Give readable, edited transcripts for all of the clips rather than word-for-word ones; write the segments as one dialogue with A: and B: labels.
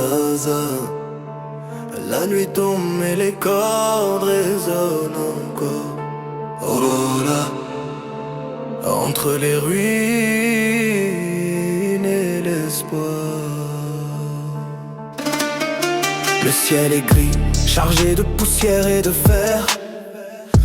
A: Gaza. La nuit tombe et les cordes résonnent encore. Oh là, entre les ruines et l'espoir. Le ciel est gris, chargé de poussière et de fer.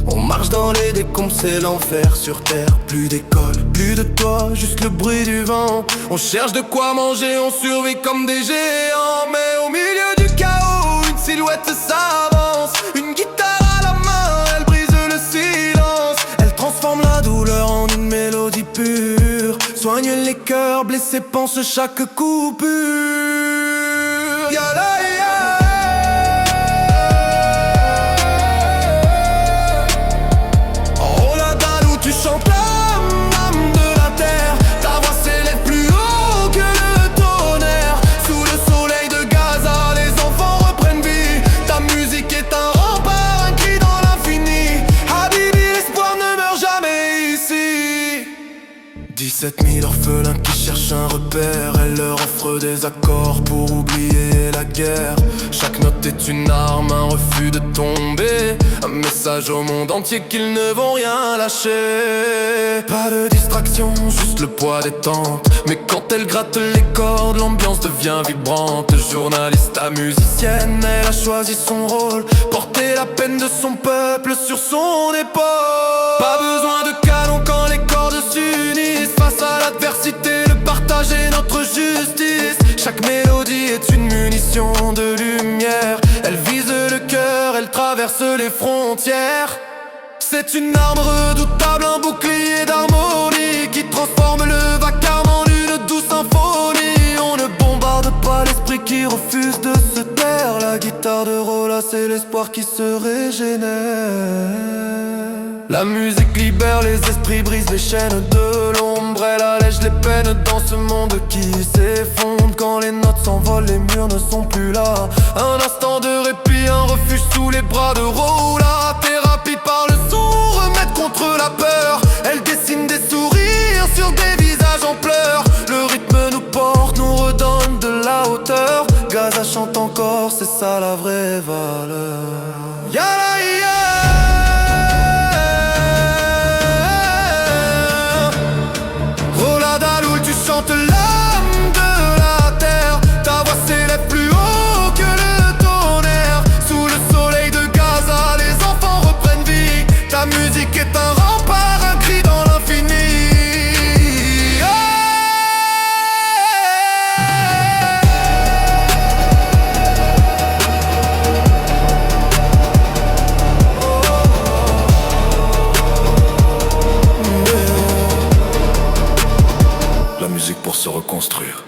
A: On marche dans les décombres, c'est l'enfer sur terre. Plus d'école, plus de toit, juste le bruit du vent. On cherche de quoi manger, on survit comme des géants. Mais au milieu du chaos, une silhouette s'avance. Une guitare à la main, elle brise le silence. Elle transforme la douleur en une mélodie pure. Soigne les cœurs blessés, pense chaque coupure. Y'a la chante l'âme de la terre. Ta voix s'élève plus haut que le tonnerre. Sous le soleil de Gaza, les enfants reprennent vie. Ta musique est un rempart, un cri dans l'infini. Habibi, l'espoir ne meurt jamais ici. 17 000 orphelins qui cherchent un repère. Elle leur offre des accords pour oublier la guerre. Chaque note est une arme, un refus de tomber. Un message au monde entier qu'ils ne vont rien lâcher. Pas de distraction, juste le poids des tentes. Mais quand elle gratte les cordes, l'ambiance devient vibrante. Journaliste à musicienne, elle a choisi son rôle. Porter la peine de son peuple sur son épaule. Pas besoin de canon quand les cordes s'unissent. Face à l'adversité, le partage est notre justice. Chaque mélodie est une munition de lumière. Elle vise le cœur, elle traverse les frontières. C'est une arme redoutable, un bouclier d'harmonie qui transforme le vacarme en une douce symphonie. On ne bombarde pas l'esprit qui refuse de se taire. La guitare de Rolla, c'est l'espoir qui se régénère. La musique libère les esprits, brise les chaînes de l'ombre. Elle allège les peines dans ce monde qui s'effondre. Quand les notes s'envolent, les murs ne sont plus là. Un instant de répit, un refuge sous les bras de Rolla. Thérapie par le son, remède contre la peur. Elle dessine des sourires sur des visages en pleurs. Le rythme nous porte, nous redonne de la hauteur. Gaza chante encore, c'est ça la vraie valeur. Yalla, chante l'âme de la terre. Ta voix s'élève plus haut que le tonnerre. Sous le soleil de Gaza, les enfants reprennent vie. Ta musique est un rempart, un cri dans l'infini. La musique pour se reconstruire.